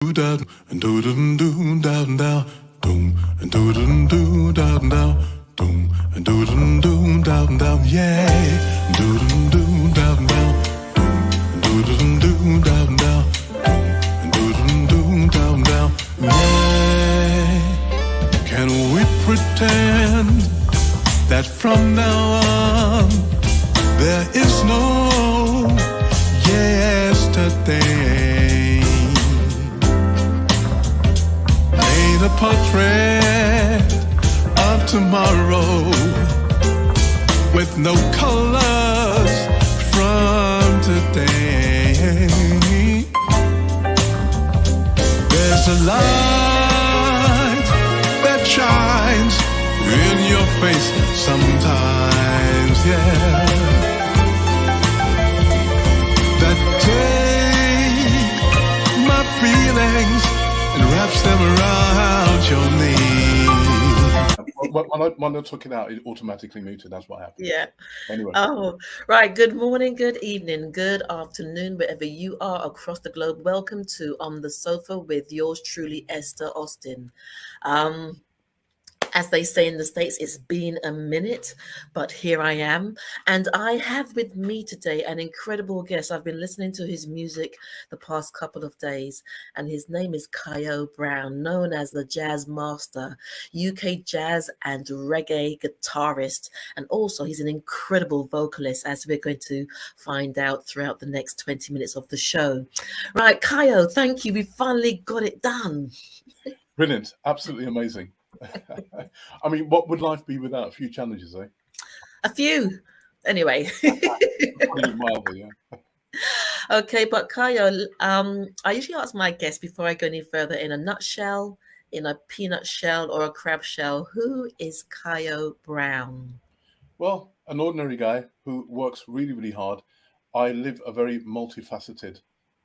do da and do dum do da da doom and do dum do da da doom and do dum do da da yeah do dum do da da doom and do dum do da da and do dum do da da yeah. Can we pretend that from now on there is no yesterday? Paint a portrait of tomorrow with no colors from today. There's a light that shines in your face sometimes, yeah, that take my feelings and wraps them around your knee. When I took it out, it automatically muted. That's what happened. Yeah. Anyway. Oh, right. Good morning, good evening, good afternoon, wherever you are across the globe. Welcome to On the Sofa with yours truly, Esther Austin. As they say in the States, it's been a minute, but here I am. And I have with me today an incredible guest. I've been listening to his music the past couple of days, and his name is Ciyo Brown, known as the Jazz Master, UK jazz and reggae guitarist. And also he's an incredible vocalist, as we're going to find out throughout the next 20 minutes of the show. Right, Ciyo, thank you. We finally got it done. Brilliant. Absolutely amazing. I mean, what would life be without a few challenges, eh? A few. Anyway. Mildly, yeah. Okay, but Ciyo, I usually ask my guests before I go any further, in a nutshell, in a peanut shell, or a crab shell, who is Ciyo Brown? Well, an ordinary guy who works really, really hard. I live a very multifaceted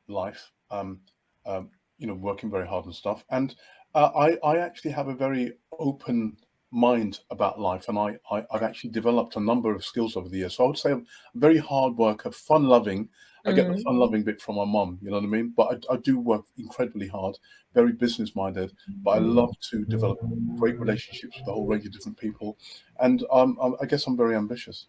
life, working very hard and stuff. And I actually have a very open mind about life, and I've actually developed a number of skills over the years. So I would say I'm a very hard worker, fun-loving. I get the fun-loving bit from my mum, you know what I mean? But I do work incredibly hard, very business-minded, but I love to develop great relationships with a whole range of different people. And I guess I'm very ambitious.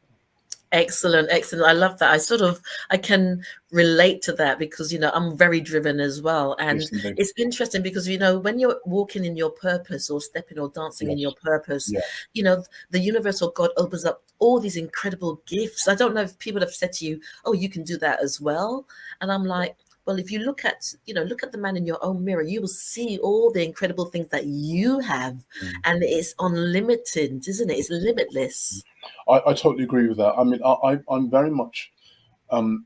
Excellent. I love that. I can relate to that because, I'm very driven as well. And Yes, it's interesting because, when you're walking in your purpose or stepping or dancing in your purpose, the universe or God opens up all these incredible gifts. I don't know if people have said to you, oh, you can do that as well. And I'm like, well, if you look at the man in your own mirror, you will see all the incredible things that you have. And it's unlimited, isn't it? It's limitless. I totally agree with that. I mean, I'm very much, I'm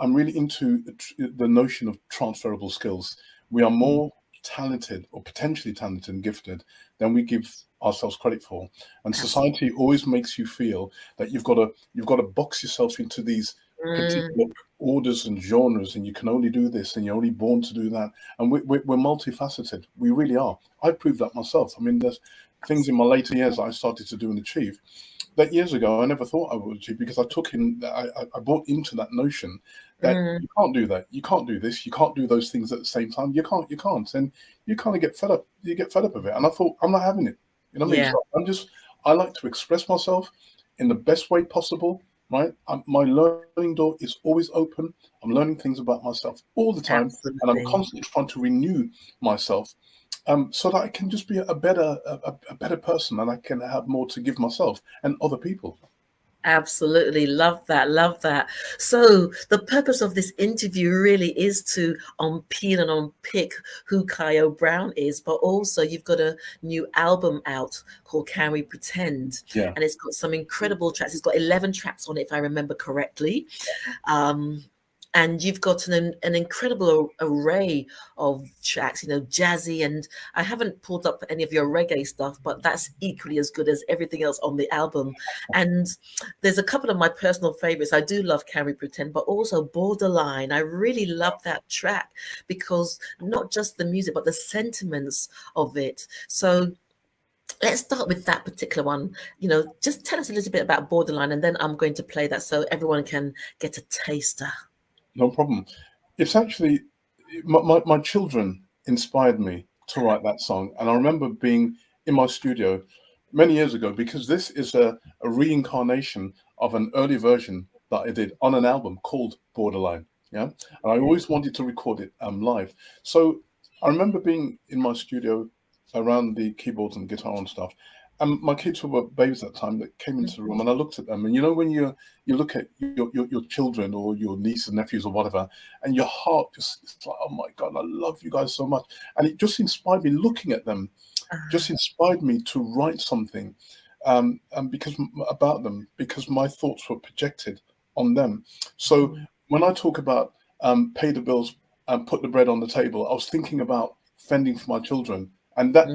really into the notion of transferable skills. We are more talented or potentially talented and gifted than we give ourselves credit for. And society always makes you feel that you've got to box yourself into these particular orders and genres, and you can only do this and you're only born to do that. And we're multifaceted. We really are. I've proved that myself. I mean, there's things in my later years I started to do and achieve that years ago I never thought I would achieve, because I bought into that notion that you can't do that, you can't do this, you can't do those things at the same time, you can't, and you kind of get fed up. You get fed up of it, and I thought, I'm not having it. You know what I mean? So I like to express myself in the best way possible. Right, my learning door is always open. I'm learning things about myself all the time. Absolutely. And I'm constantly trying to renew myself, so that I can just be a better person, and I can have more to give myself and other people. Absolutely. Love that. So the purpose of this interview really is to unpeel and unpick who Ciyo Brown is, but also you've got a new album out called Can We Pretend? Yeah. And it's got some incredible tracks. It's got 11 tracks on it, if I remember correctly. And you've got an incredible array of tracks, jazzy. And I haven't pulled up any of your reggae stuff, but that's equally as good as everything else on the album. And there's a couple of my personal favorites. I do love Can We Pretend, but also Borderline. I really love that track because not just the music, but the sentiments of it. So let's start with that particular one. Just tell us a little bit about Borderline, and then I'm going to play that so everyone can get a taster. No problem. It's actually my children inspired me to write that song. And I remember being in my studio many years ago, because this is a reincarnation of an early version that I did on an album called Borderline. Yeah. And I always wanted to record it live. So I remember being in my studio around the keyboards and guitar and stuff. And my kids were babies at that time that came into the room, and I looked at them. And you know, when you look at your children or your nieces and nephews or whatever, and your heart just, it's like, oh my God, I love you guys so much. And it just inspired me, looking at them, just inspired me to write something and because about them, because my thoughts were projected on them. So when I talk about pay the bills and put the bread on the table, I was thinking about fending for my children. And I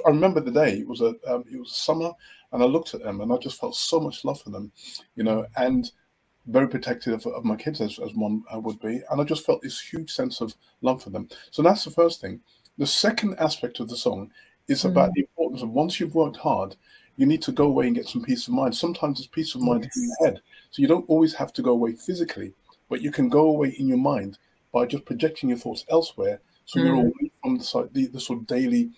remember the day. It was summer, and I looked at them, and I just felt so much love for them, you know, and very protective of my kids, as one would be. And I just felt this huge sense of love for them. So that's the first thing. The second aspect of the song is about the importance of, once you've worked hard, you need to go away and get some peace of mind. Sometimes it's peace of mind in your head. So you don't always have to go away physically, but you can go away in your mind by just projecting your thoughts elsewhere. So you're away from the sort of daily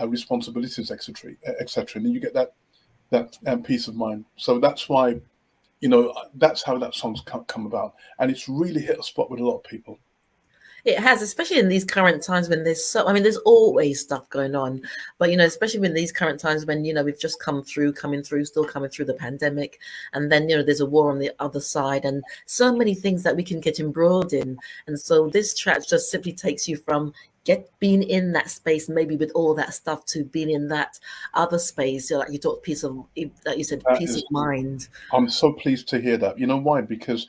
responsibilities, etc., etc., and then you get that peace of mind. So that's why, you know, that's how that song's come about, and it's really hit a spot with a lot of people. It has, especially in these current times when there's there's always stuff going on, but, you know, especially in these current times when, you know, we've just coming through the pandemic, and then, you know, there's a war on the other side, and so many things that we can get embroiled in. And so this track just simply takes you from being in that space, maybe with all that stuff, to being in that other space. You know, like you talked, peace of mind. I'm so pleased to hear that. You know why? Because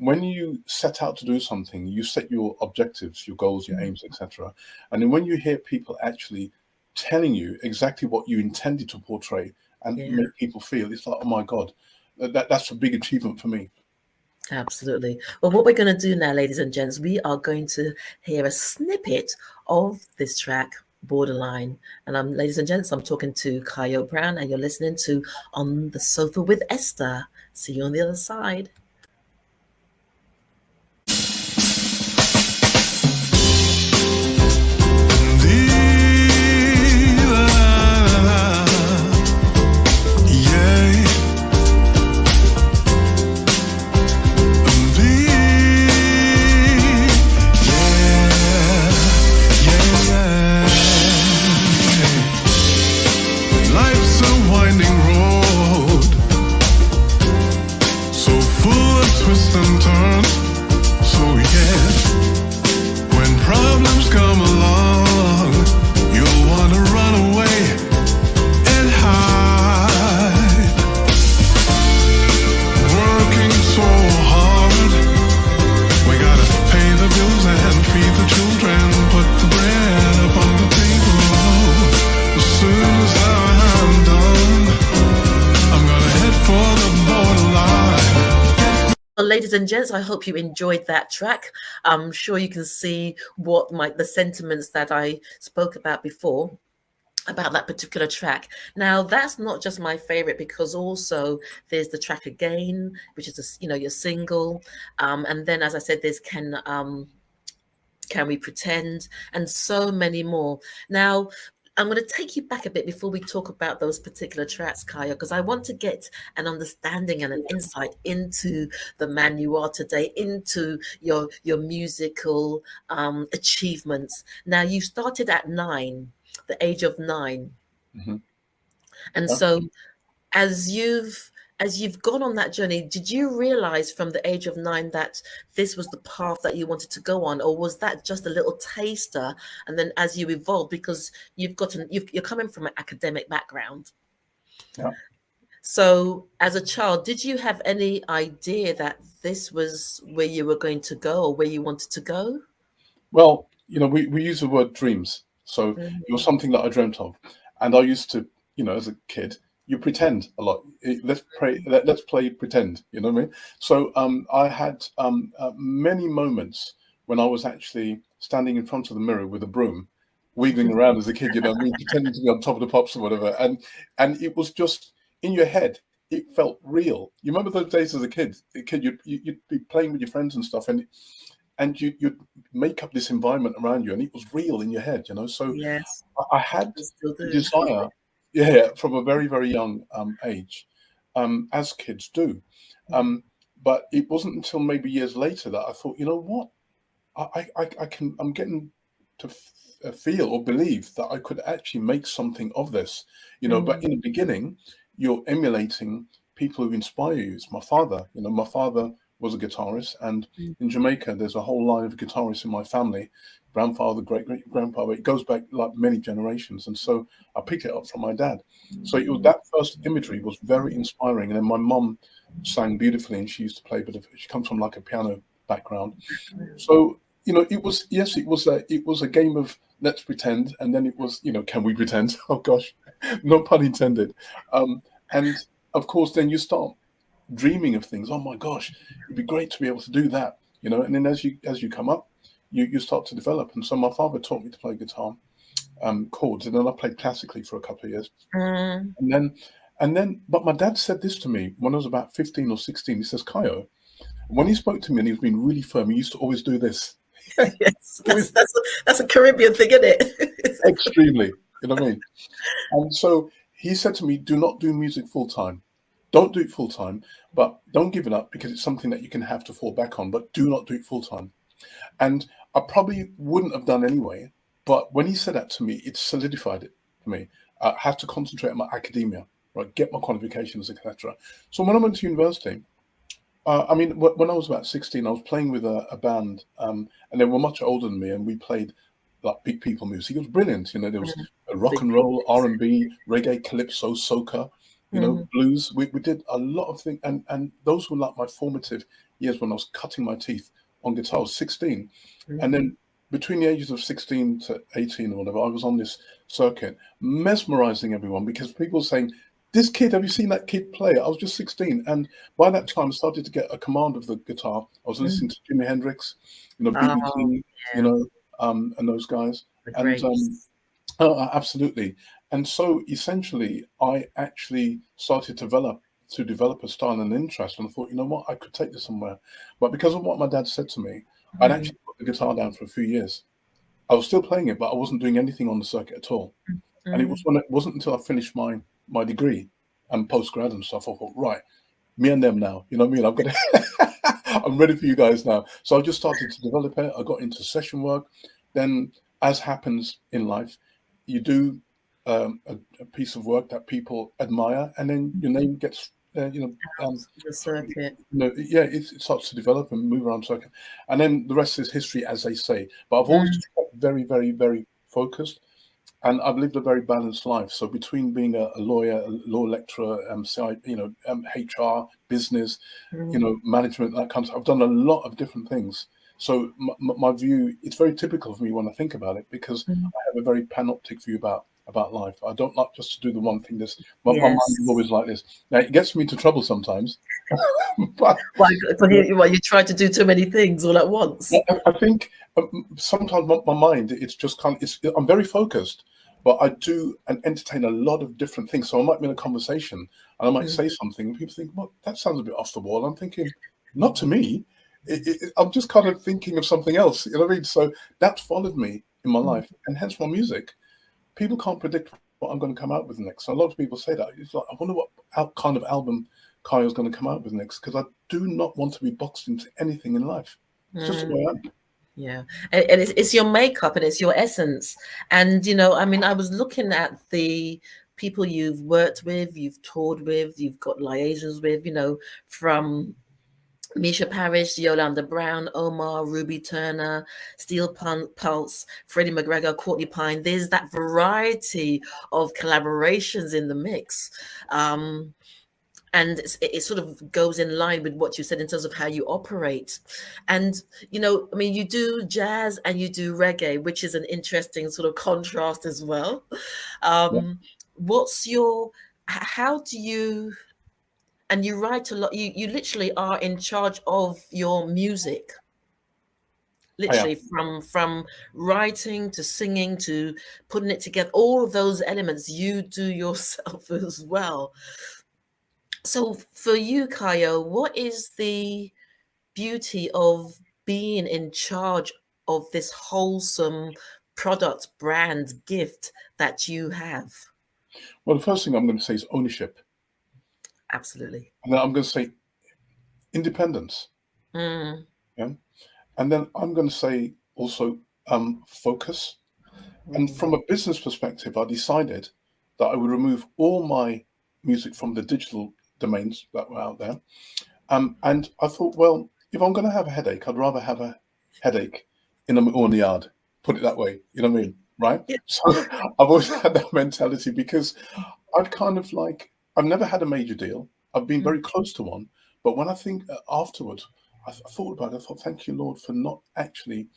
when you set out to do something, you set your objectives, your goals, your aims, etc. And then when you hear people actually telling you exactly what you intended to portray and make people feel, it's like, oh my God, that's a big achievement for me. Absolutely. Well, what we're going to do now, ladies and gents, we are going to hear a snippet of this track, Borderline. And ladies and gents, I'm talking to Ciyo Brown, and you're listening to On the Sofa with Esther. See you on the other side. Ladies and gents, I hope you enjoyed that track. I'm sure you can see what the sentiments that I spoke about before about that particular track. Now, that's not just my favorite, because also there's the track Again, which is your single, and then, as I said, there's Can We Pretend, and so many more. Now, I'm going to take you back a bit before we talk about those particular tracks, Ciyo, because I want to get an understanding and an insight into the man you are today, into your musical achievements. Now, you started at the age of 9. And so as you've gone on that journey, did you realize from the age of 9 that this was the path that you wanted to go on, or was that just a little taster? And then as you evolve, because you're coming from an academic background. Yeah. So as a child, did you have any idea that this was where you were going to go, or where you wanted to go? Well, you know, we use the word dreams. So it was something that I dreamt of. And I used to, you know, as a kid, you pretend a lot. Let's play pretend. You know what I mean? So I had many moments when I was actually standing in front of the mirror with a broom, wiggling around as a kid. You know what I mean? Pretending to be on top of the pops or whatever. And it was just in your head. It felt real. You remember those days as a kid? You'd be playing with your friends and stuff, and and you'd make up this environment around you, and it was real in your head, you know. So Yes, I had I still the do. desire, yeah, from a very, very young age, as kids do. Um, but it wasn't until maybe years later that I thought, you know what, I'm getting to feel or believe that I could actually make something of this, you know. But Mm, in the beginning, you're emulating people who inspire you. It's my father, you know. My father was a guitarist, and mm, in Jamaica, there's a whole line of guitarists in my family. Grandfather, great great grandfather. It goes back like many generations, and so I picked it up from my dad. So it was, that first imagery was very inspiring. And then my mum sang beautifully, and she used to play, but she comes from like a piano background. So, you know, it was, yes, it was a game of let's pretend, and then it was, you know, can we pretend? Oh gosh, no pun intended. Um, and of course, then you start dreaming of things. Oh my gosh, it'd be great to be able to do that, you know. And then as you come up, you start to develop. And so my father taught me to play guitar, chords, and then I played classically for a couple of years, mm. and then, but my dad said this to me when I was about 15 or 16. He says, Kayo, when he spoke to me and he was being really firm, he used to always do this. Yes, Always that's a Caribbean thing, isn't it? extremely, you know what I mean? And so he said to me, do not do music full time. Don't do it full time, but don't give it up because it's something that you can have to fall back on, but do not do it full time. And I probably wouldn't have done anyway, but when he said that to me, it solidified it for me. I had to concentrate on my academia, right, get my qualifications, etc. So when I went to university, I mean, when I was about 16, I was playing with a band, and they were much older than me, and we played like big people music. It was brilliant. You know, there was rock Big and roll, R&B, reggae, calypso, soca, you know, people. blues. We did a lot of things, and those were like my formative years when I was cutting my teeth on guitar. I was 16, and then between the ages of 16 to 18 or whatever, I was on this circuit, mesmerizing everyone because people were saying, this kid, have you seen that kid play? I was just 16. And by that time, I started to get a command of the guitar. I was listening to Jimi Hendrix, you know, BB Oh, King, you yeah, know, and those guys. the And greats. absolutely. And so essentially, I actually started to develop a style and interest. And I thought, you know what, I could take this somewhere. But because of what my dad said to me, I'd Mm, actually put the guitar down for a few years. I was still playing it, but I wasn't doing anything on the circuit at all. And mm, it wasn't until I finished my degree and postgrad and stuff, I thought, right, me and them now. You know what I mean? I've got to, I'm ready for you guys now. So I just started to develop it. I got into session work. Then, as happens in life, you do a piece of work that people admire, and then your name gets, the circuit. yeah, it starts to develop and move around circuit, and then the rest is history, as they say. But I've always Mm, just kept very, very, very focused, and I've lived a very balanced life. So between being a lawyer, a law lecturer, HR, business, you mm, know, management, that kind of stuff, I've done a lot of different things. So my view, it's very typical of me when I think about it, because mm. I have a very panoptic view about life. I don't like just to do the one thing. My mind is Yes. always like this. Now it gets me into trouble sometimes, but Why you try to do too many things all at once? I think sometimes my mind, it's just kind of, I'm very focused, but I do and entertain a lot of different things. So I might be in a conversation and I might Mm, say something and people think, well, that sounds a bit off the wall. I'm thinking, not to me. I'm just kind of thinking of something else. You know what I mean? So that's followed me in my mm. life, and hence my music. People can't predict what I'm going to come out with next. So a lot of people say that. It's like, I wonder what kind of album Kayo's going to come out with next, because I do not want to be boxed into anything in life. It's just the Mm. way I am. Yeah, and it's your makeup and it's your essence. And I mean, I was looking at the people you've worked with, you've toured with, you've got liaisons with, from Misha Parrish, Yolanda Brown, Omar, Ruby Turner, Steel Pulse, Freddie McGregor, Courtney Pine. There's that variety of collaborations in the mix. And it sort of goes in line with what you said in terms of how you operate. And I mean, you do jazz and you do reggae, which is an interesting sort of contrast as well. Yeah. What's how do you, and you write a lot, you literally are in charge of your music, I am. literally from writing to singing to putting it together, all of those elements you do yourself as well. So for you, Kayo, what is the beauty of being in charge of this wholesome product, brand, gift that you have? Well, the first thing I'm going to say is ownership. Absolutely. And then I'm going to say independence. Mm, Yeah. And then I'm going to say also focus. And mm, from a business perspective, I decided that I would remove all my music from the digital domains that were out there. And I thought, well, if I'm going to have a headache, I'd rather have a headache in the yard. Put it that way. You know what I mean? Right? yeah. So I've always had that mentality because I've kind of like, I've never had a major deal. I've been Mm, very close to one. But when I think afterwards, I thought about it. I thought, thank you, Lord, for not actually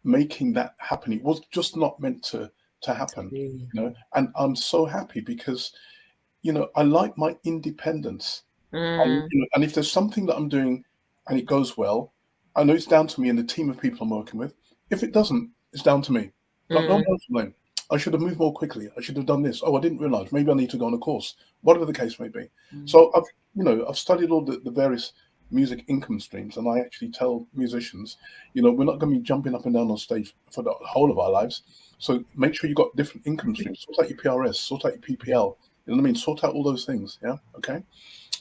making that happen. It was just not meant to happen, mm, And I'm so happy because I like my independence. And if there's something that I'm doing and it goes well, I know it's down to me and the team of people I'm working with. If it doesn't, it's down to me. Got no mm, one else to blame. I should have moved more quickly. I should have done this. Oh, I didn't realize. Maybe I need to go on a course. Whatever the case may be. mm. So I've studied all the various music income streams, and I actually tell musicians, we're not going to be jumping up and down on stage for the whole of our lives. So make sure you've got different income streams. Sort out your PRS, sort out your PPL. You know what I mean? Sort out all those things. Yeah. Okay.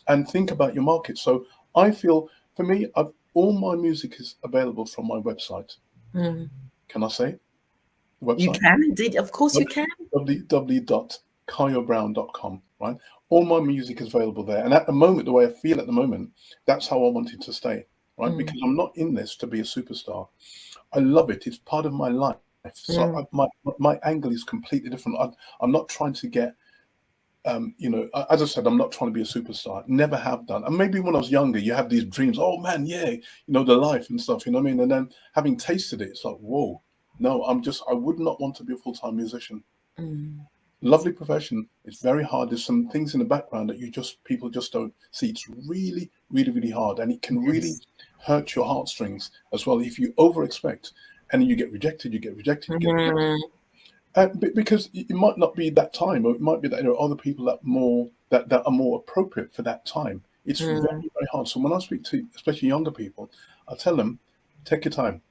And think about your market. So I feel, for me, all my music is available from my website. Mm. Can I say the You website? can indeed. Of course you can. www.ciyobrown.com, right? All my music is available there. And at the moment, the way I feel at the moment, that's how I want it to stay, right? Mm, Because I'm not in this to be a superstar. I love it. It's part of my life. So mm, my angle is completely different. I'm not trying to get, as I said, I'm not trying to be a superstar. Never have done. And maybe when I was younger, you have these dreams. Oh man, yeah, the life and stuff. You know what I mean? And then having tasted it, it's like, whoa. No, I would not want to be a full-time musician. mm. Lovely profession. It's very hard. There's some things in the background that people just don't see. It's really, really, really hard, and it can really Yes. hurt your heartstrings as well if you over expect, and then you get rejected. You get rejected. You get rejected. Mm, Because it might not be that time, or it might be that there are other people that are more appropriate for that time. It's very, mm. very hard. So when I speak to especially younger people, I tell them, take your time,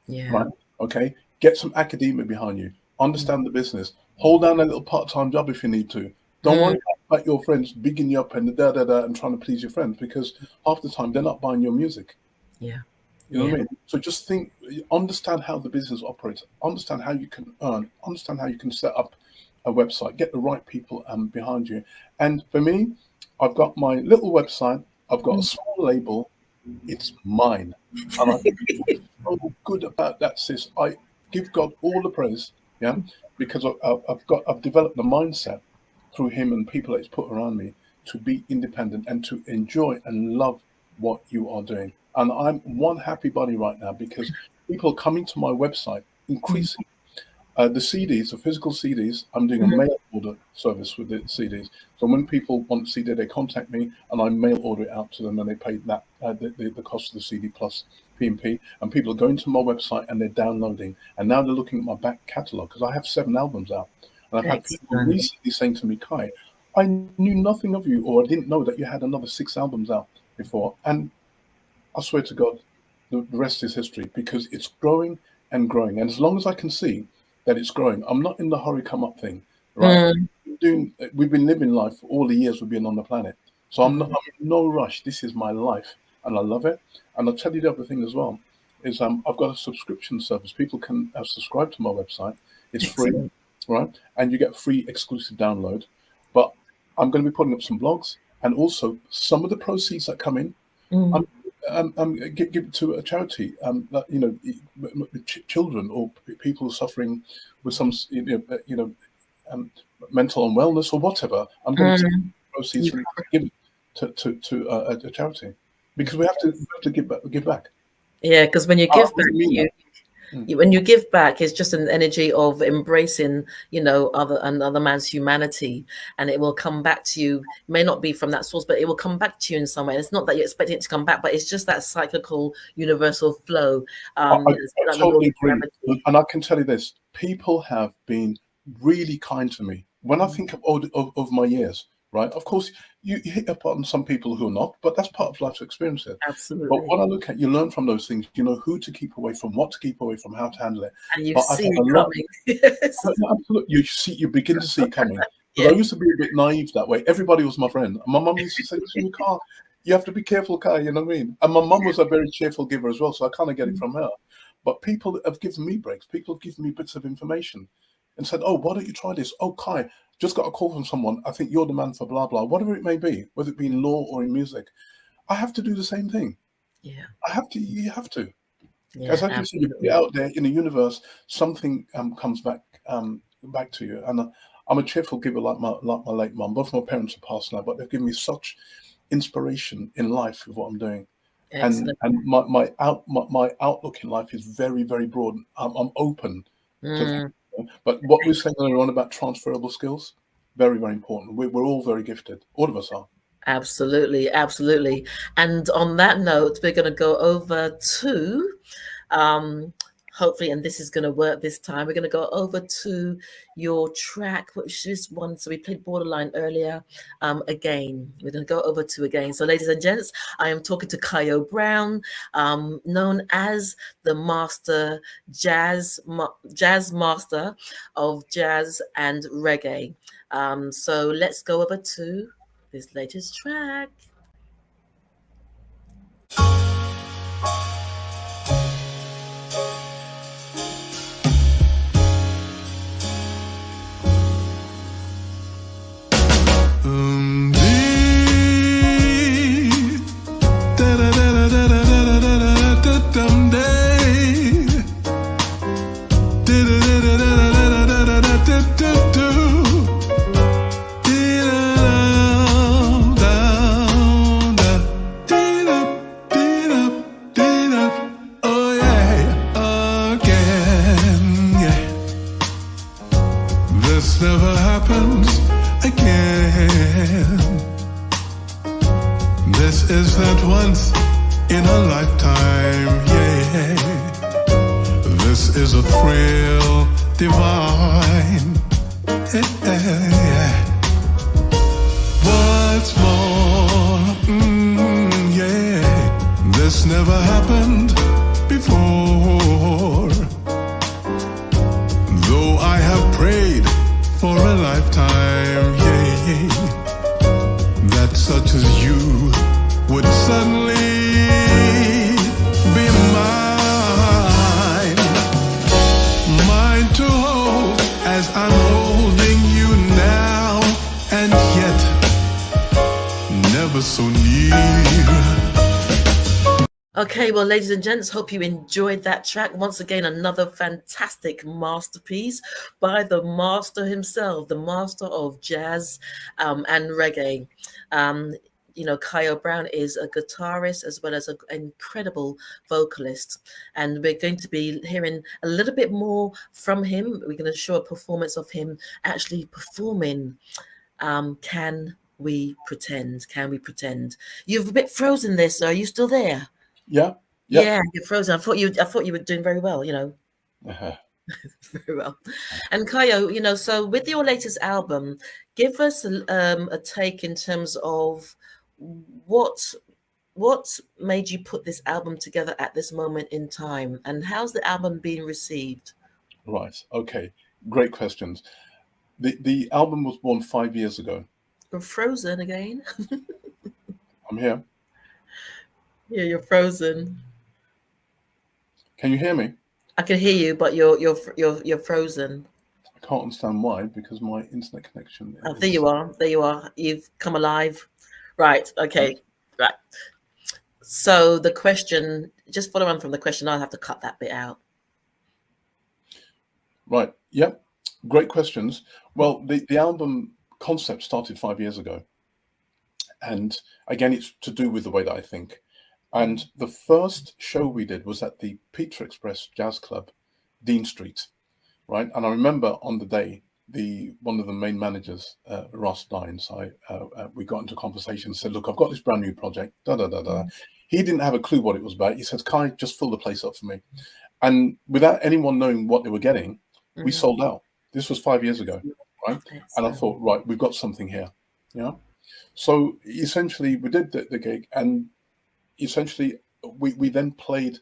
Yeah. right? Okay, get some academia behind you, Mm, understand the business, hold down a little part-time job if you need to. Don't mm. worry about your friends bigging you up and da da da and trying to please your friends, because half the time they're not buying your music. Yeah. You know what Yeah. I mean? So just think, understand how the business operates, understand how you can earn, understand how you can set up a website, get the right people behind you. And for me, I've got my little website, I've got a Mm. small label, it's mine. And I feel so good about that, sis. I give God all the praise, yeah, because I've developed the mindset through him and people that he's put around me to be independent and to enjoy and love what you are doing. And I'm one happy bunny right now because people are coming to my website Mm, increasing. The CDs, the physical CDs, I'm doing a mhm. mail order service with the CDs. So when people want CD, they contact me and I mail order it out to them, and they pay that the cost of the CD plus P&P. And people are going to my website and they're downloading. And now they're looking at my back catalogue because I have 7 albums out. And I've had people Excellent. recently saying to me, Kai, I knew nothing of you, or I didn't know that you had another 6 albums out before. And I swear to God, the rest is history because it's growing and growing. And as long as I can see that it's growing, I'm not in the hurry come up thing, right? Mm, We've been living life for all the years we've been on the planet. So mm. I'm in no rush. This is my life and I love it. And I'll tell you the other thing as well is I've got a subscription service. People can subscribe to my website. It's free, Excellent. right? And you get free exclusive download. But I'm going to be putting up some blogs, and also some of the proceeds that come in, Mm, give it to a charity, that, children or people suffering with some, um, mental unwellness or whatever. I'm going to take mm. proceeds You, from it to give it to a charity, because we have to give back. yeah, because when you I give back, really mean that. Mm. when you give back, it's just an energy of embracing, another man's humanity, and it will come back to you. It may not be from that source, but it will come back to you in some way. And it's not that you're expecting it to come back, but it's just that cyclical, universal flow. I It's like the law totally of agree, gravity. and I can tell you this: people have been really kind to me. When I think of my years, right? Of course, you hit up on some people who are not, but that's part of life's experiences. But Absolutely. what I look at, you learn from those things. You know who to keep away from, what to keep away from, how to handle it. And you But I've see had it a lot. coming. Yes. Absolutely, you begin to see it coming. Yeah. Because I used to be a bit naive that way. Everybody was my friend. And my mum used to say, "Listen, you have to be careful, Kai." You know what I mean? And my mum was a very cheerful giver as well, so I kind of get it from her. But people have given me breaks. People have given me bits of information and said, "Oh, why don't you try this? Oh, Kai, just got a call from someone. I think you're the man for blah blah, whatever it may be, whether it be in law or in music." I have to do the same thing. Yeah. I have to. You have to. Yeah, As I can see, you put absolutely. it out there in the universe, something comes back to you. And I'm a cheerful giver, like my late mum. Both my parents are passed now, but they've given me such inspiration in life with what I'm doing. And Excellent. my outlook in life is very, very broad. I'm open to things. Mm, But what we're saying earlier on about transferable skills, very, very important. We're all very gifted. All of us are. absolutely, absolutely. And on that note, we're going to go over to, um, hopefully, and this is going to work this time. We're going to go over to your track, which is one. So we played Borderline earlier. Again, we're going to go over to Again. So, ladies and gents, I am talking to Ciyo Brown, known as the master jazz master of jazz and reggae. So let's go over to this latest track. Oh yeah, again, yeah. This never happens again. This is that once in a lifetime, yeah. This is a thrill divine, yeah. What's more, yeah, this never happened before. Though I have prayed for a lifetime, yeah, that such as you would suddenly be mine. Mine to hold as I'm holding you now, and yet never so near. Okay, well, ladies and gents, hope you enjoyed that track. Once again, another fantastic masterpiece by the master himself, the master of jazz and reggae. You know, Ciyo Brown is a guitarist as well as an incredible vocalist. And we're going to be hearing a little bit more from him. We're going to show a performance of him actually performing Can We Pretend? Can We Pretend? You've a bit frozen there, sir. Are you still there? Yeah. Yeah, you're frozen. I thought you were doing very well, you know. Uh-huh. Very well. And Ciyo, you know, so with your latest album, give us a take in terms of what made you put this album together at this moment in time, and how's the album being received? Right. Okay. Great questions. The album was born 5 years ago. You're frozen again. I'm here. Yeah, you're frozen. Can you hear me? I can hear you, but you're frozen. I can't understand why, because my internet connection Oh, is... there you are. There you are. You've come alive. Right. Okay. Right. So the question, just follow on from the question. I'll have to cut that bit out. Right. Yep. Great questions. Well, the album concept started 5 years ago. And again, it's to do with the way that I think. And the first show we did was at the Pizza Express Jazz Club, Dean Street, right? And I remember on the day, one of the main managers, Ross Dines, we got into conversation and said, "Look, I've got this brand new project, da da da da." He didn't have a clue what it was about. He says, "Kai, just fill the place up for me." And without anyone knowing what they were getting, we sold out. This was 5 years ago, right? And I thought, right, we've got something here. Yeah. So essentially, we did the gig, and essentially we then played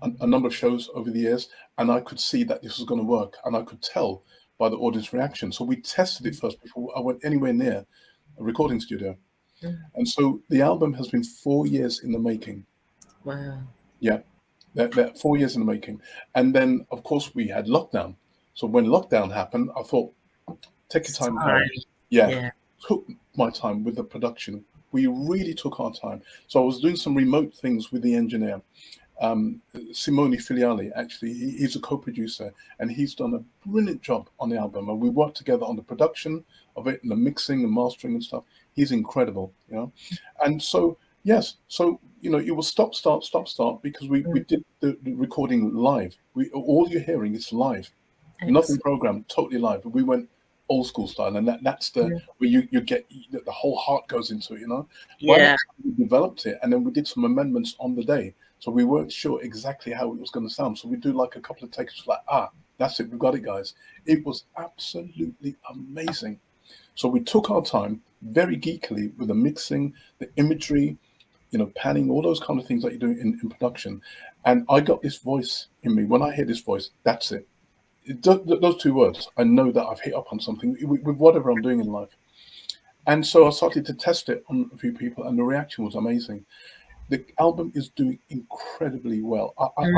a number of shows over the years, and I could see that this was going to work, and I could tell by the audience reaction. So we tested it first before I went anywhere near a recording studio. Mm. And so the album has been 4 years in the making. Wow. Yeah, that 4 years in the making. And then, of course, we had lockdown. So when lockdown happened, I thought, take your time, Time. Harry. Yeah, Yeah. took my time with the production. We really took our time. So I was doing some remote things with the engineer. Simone Filiali, actually, he's a co-producer, and he's done a brilliant job on the album. And we worked together on the production of it and the mixing and mastering and stuff. He's incredible, you know. And so, yes, so it was stop, start because we did the recording live. All you're hearing is live, nothing programmed, totally live. We went old school style, and that's the where you get the whole heart goes into it, you know. By Yeah. that time, we developed it, and then we did some amendments on the day. So we weren't sure exactly how it was going to sound. So we do like a couple of takes, like, that's it, we got it, guys. It was absolutely amazing. So we took our time, very geekily, with the mixing, the imagery, panning, all those kind of things that you do in production. And I got this voice in me. When I hear this voice, that's it. Those two words, I know that I've hit up on something with whatever I'm doing in life. And so I started to test it on a few people, and the reaction was amazing. The album is doing incredibly well. I'm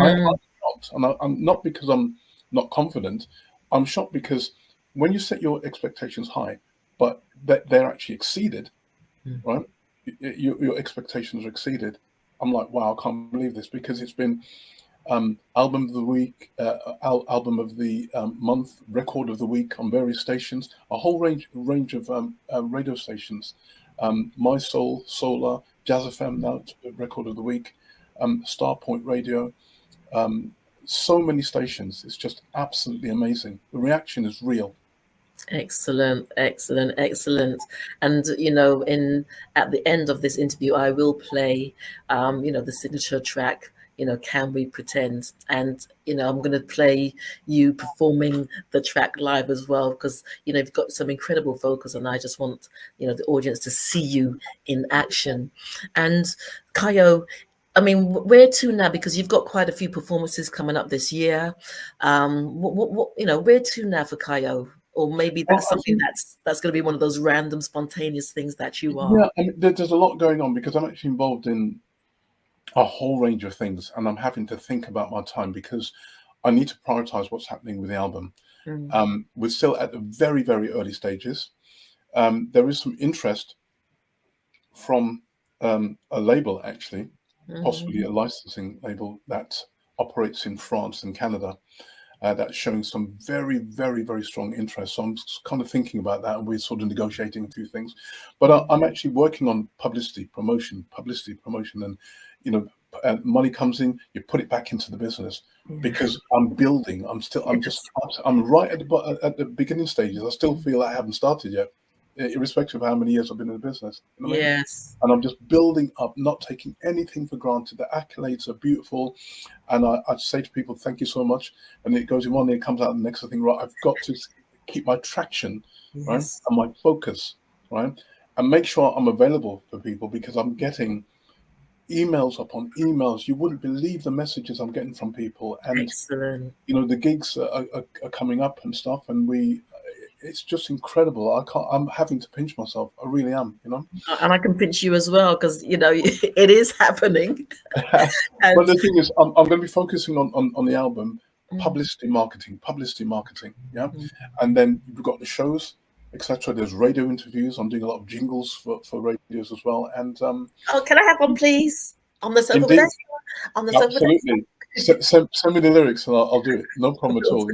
shocked, and I'm not because I'm not confident. I'm shocked because when you set your expectations high, but they're actually exceeded, right? Your expectations are exceeded. I'm like, wow, I can't believe this, because it's been album of the week, album of the month, record of the week on various stations, a whole range of radio stations. My Soul, Solar, Jazz FM now, record of the week, Starpoint Radio, so many stations. It's just absolutely amazing. The reaction is real. Excellent. And at the end of this interview, I will play the signature track, Can We Pretend? And I'm going to play you performing the track live as well, because you've got some incredible vocals, and I just want the audience to see you in action. And Ciyo, I mean, where to now? Because you've got quite a few performances coming up this year. Where to now for Ciyo? Or maybe that's something that's going to be one of those random, spontaneous things that you are. Yeah, I mean, there's a lot going on, because I'm actually involved in a whole range of things, and I'm having to think about my time, because I need to prioritize what's happening with the album. We're still at the very, very early stages. There is some interest from a label, actually, possibly a licensing label that operates in France and Canada. That's showing some very, very, very strong interest. So I'm kind of thinking about that, and we're sort of negotiating a few things. But I'm actually working on publicity promotion, and money comes in, you put it back into the business, because I'm building. I'm right at the beginning stages. I still feel I haven't started yet, irrespective of how many years I've been in the business. You know what I mean? Yes. And I'm just building up, not taking anything for granted. The accolades are beautiful. And I say to people, thank you so much. And it goes in one day, it comes out the next thing, right? I've got to keep my traction, right? And my focus, right? And make sure I'm available for people, because I'm getting emails upon emails. You wouldn't believe the messages I'm getting from people. And, excellent. The gigs are coming up and stuff. And it's just incredible. I'm having to pinch myself. I really am, And I can pinch you as well, because it is happening. But the thing is, I'm going to be focusing on the album, publicity marketing, yeah. And then you've got the shows, etc. There's radio interviews. I'm doing a lot of jingles for radios as well. And can I have one, please? On the sofa with Esther? On the sofa with Esther? Send me the lyrics, and I'll do it. No problem at all.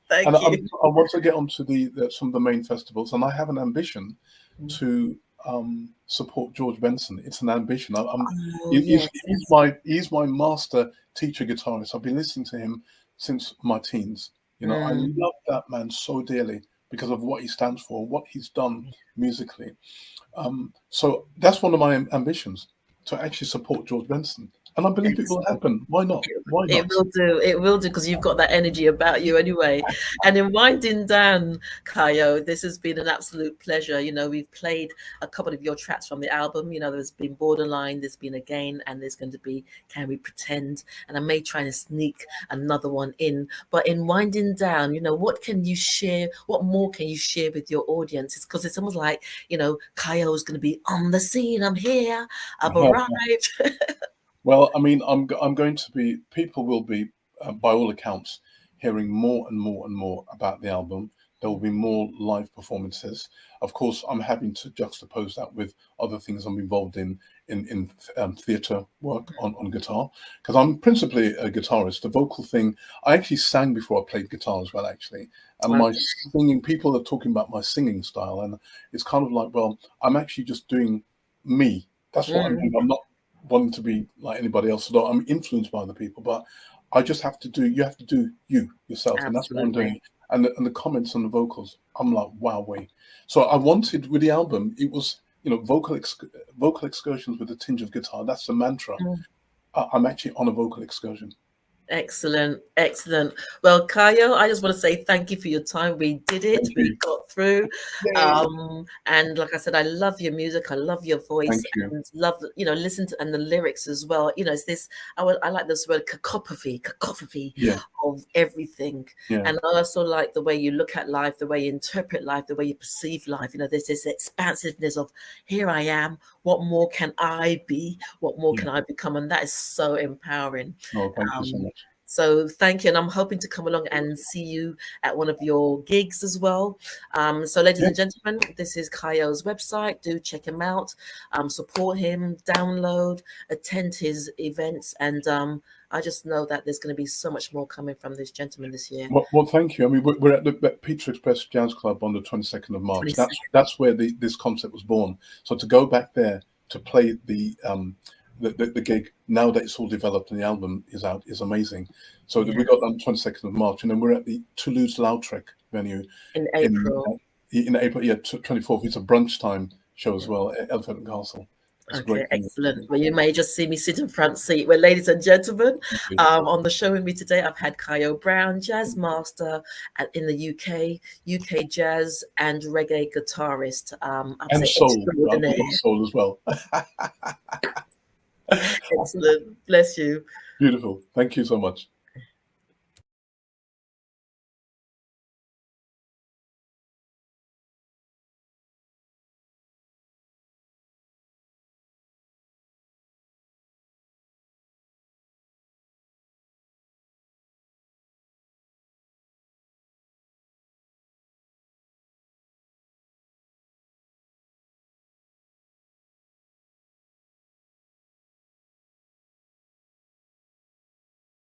Thank you. I want to get onto some of the main festivals, and I have an ambition to support George Benson. It's an ambition. He's my master teacher guitarist. I've been listening to him since my teens. I love that man so dearly, because of what he stands for, what he's done musically. So that's one of my ambitions, to actually support George Benson. and I believe it will happen. Why not? Why It not? will do. It will do, because you've got that energy about you anyway. And in winding down, Ciyo, this has been an absolute pleasure. You know, we've played a couple of your tracks from the album. You know, there's been Borderline, there's been Again, and there's going to be Can We Pretend? And I may try and sneak another one in. But in winding down, you know, what can you share? What more can you share with your audience? It's because it's almost like, you know, Ciyo's going to be on the scene. I'm here. I've arrived. Well, I mean, I'm going to be. People will be, by all accounts, hearing more and more and more about the album. There will be more live performances. Of course, I'm having to juxtapose that with other things I'm involved in theatre work on guitar, because I'm principally a guitarist. The vocal thing, I actually sang before I played guitar as well, actually. And my singing, people are talking about my singing style, and it's kind of like, well, I'm actually just doing me. That's what I'm doing. I'm not wanting to be like anybody else. Although I'm influenced by other people, but I just have to do. You have to do you yourself, and that's what I'm doing. And the comments on the vocals, I'm like, wow, wait. So I wanted with the album, it was, you know, vocal excursions with a tinge of guitar. That's the mantra. I'm actually on a vocal excursion. Excellent, excellent. Well, Ciyo, I just want to say thank you for your time. We did it. We got through. And like I said, I love your music. I love your voice, and love, you know, listen to, and the lyrics as well. You know, it's this, I like this word, cacophony of everything. And I also like the way you look at life, the way you interpret life, the way you perceive life. You know, there's this expansiveness of, here I am. What more can I be? What more can I become? And that is so empowering. Oh, thank you so much. So thank you. And I'm hoping to come along and see you at one of your gigs as well. So ladies and gentlemen, this is Ciyo's website. Do check him out, support him, download, attend his events. And I just know that there's going to be so much more coming from this gentleman this year. Well, thank you. I mean, we're at the Pizza Express Jazz Club on the 22nd of March. That's where this concept was born. So to go back there to play the gig, now that it's all developed and the album is out, is amazing. So we got on the 22nd of March, and then we're at the Toulouse-Lautrec venue in April. In April, 24th. It's a brunch time show as well at Elephant and Castle. Okay, excellent. Well, you may just see me sit in front seat. Well, ladies and gentlemen, on the show with me today, I've had Ciyo Brown, jazz master in the UK jazz and reggae guitarist. And soul as well. Excellent. Bless you. Beautiful. Thank you so much.